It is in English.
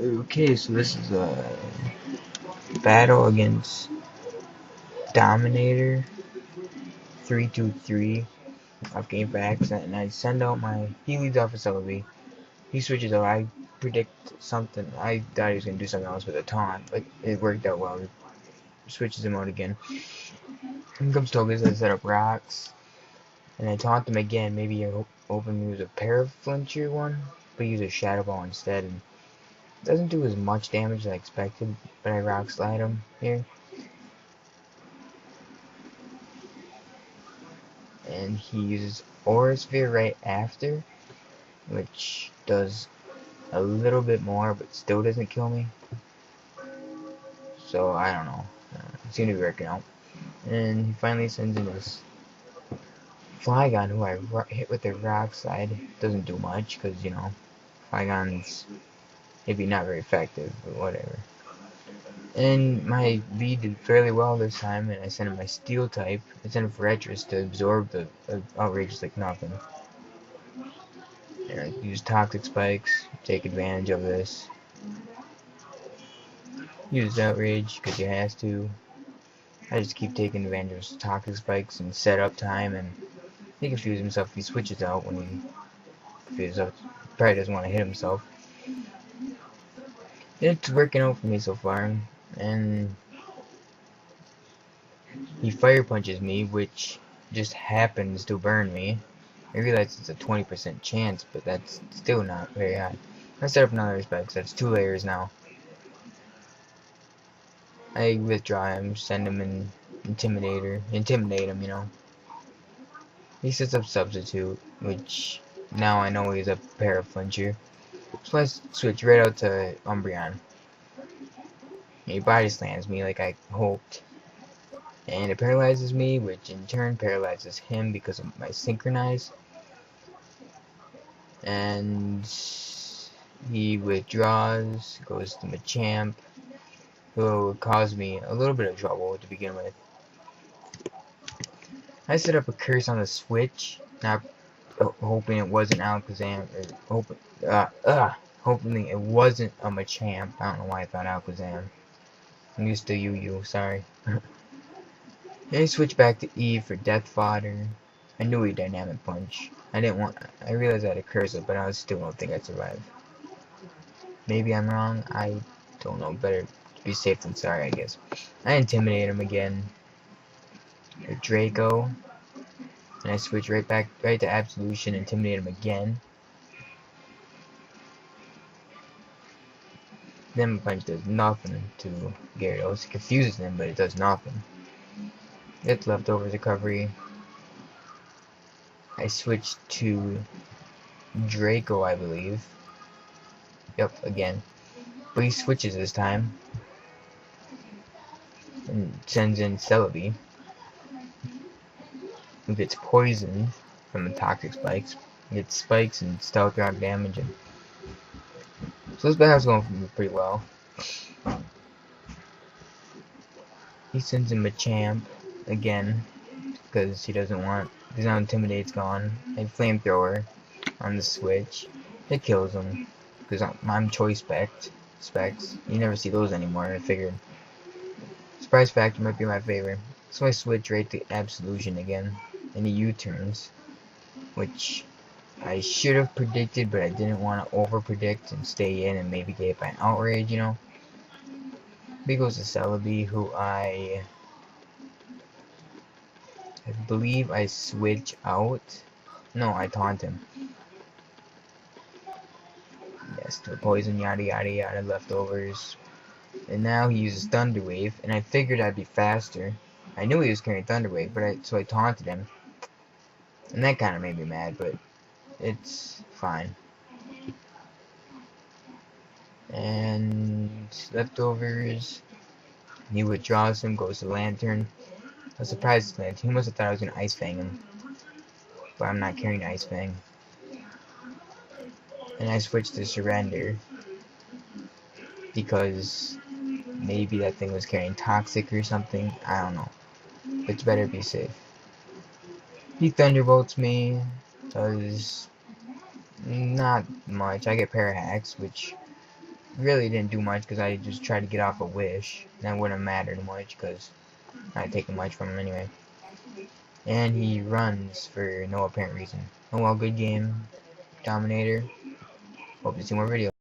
Okay, so this is a battle against dominator323 of gamefaqs, and I send out he leads off a celebi. He switches out. I predict something. I thought he was gonna do something else with a taunt, but it worked out well. He switches him out again. Here comes Togas. I set up rocks, and I taunt him again. Maybe I hoping to use a paraflincher one, but use a shadow ball instead, and doesn't do as much damage as I expected. But I rock slide him here. And he uses Aura Sphere right after, which does a little bit more, but still doesn't kill me. So I don't know. It seemed to be working out. And he finally sends in this Flygon, who I hit with the rock slide. Doesn't do much, because, you know, Flygon's maybe not very effective, but whatever. And my V did fairly well this time, and I sent him my Steel type. I sent him Forretress to absorb the outrageous like nothing. And I use Toxic Spikes, take advantage of this. Use Outrage, because he has to. I just keep taking advantage of Toxic Spikes and set up time, and he confuses himself if he switches out when he confuses up. Probably doesn't want to hit himself. It's working out for me so far, and he Fire Punches me, which just happens to burn me. I realize it's a 20% chance, but that's still not very high. I set up another Specs. That's 2 layers now. I withdraw him, send him an intimidate him, you know. He sets up Substitute, which now I know he's a paraflincher. So I switch right out to Umbreon. He body slams me like I hoped. And it paralyzes me, which in turn paralyzes him because of my synchronize. And he withdraws, goes to Machamp, who would cause me a little bit of trouble to begin with. I set up a curse on the switch, not hoping it wasn't Alakazam, or hoping it wasn't a Machamp. I don't know why I thought Alakazam. I'm used to Yu, sorry. Then I switched back to Eve for Death Fodder. I knew he Dynamic Punch. I realized I had a cursor, but I still don't think I'd survive. Maybe I'm wrong, I don't know, better to be safe than sorry, I guess. I intimidate him again. Draco. And I switch right to Absolution, intimidate him again. Then Punch does nothing to Gyarados. It confuses him, but it does nothing. It's leftovers recovery. I switch to Draco, I believe. Yep, again. But he switches this time. And sends in Celebi. Who gets poisoned from the Toxic Spikes. He gets spikes and Stealth Rock damage. So this battle's going for me pretty well. He sends in Machamp again. Because he doesn't want. Because now Intimidate's gone. A Flamethrower on the switch. It kills him. Because I'm Choice Specs. You never see those anymore. I figured Surprise Factor might be my favorite. So I switch right to Absolution again. And he U-turns. Which I should have predicted, but I didn't want to over-predict and stay in and maybe get hit by an Outrage, you know. He goes to Celebi, who I believe I switch out. No, I taunt him. Yes, to poison, yada yada yada, leftovers. And now he uses Thunder Wave, and I figured I'd be faster. I knew he was carrying Thunder Wave, so I taunted him. And that kind of made me mad, but it's fine. And leftovers. He withdraws him, goes to Lantern. I was surprised at Lantern. He must have thought I was going to Ice Fang him. But I'm not carrying Ice Fang. And I switched to Surrender. Because maybe that thing was carrying Toxic or something. I don't know. But it's better to be safe. He Thunderbolts me. Does not much. I get Parahacks, which really didn't do much because I just tried to get off a wish. That wouldn't have mattered much because I ain't taking much from him anyway. And he runs for no apparent reason. Oh well, good game, Dominator. Hope to see more videos.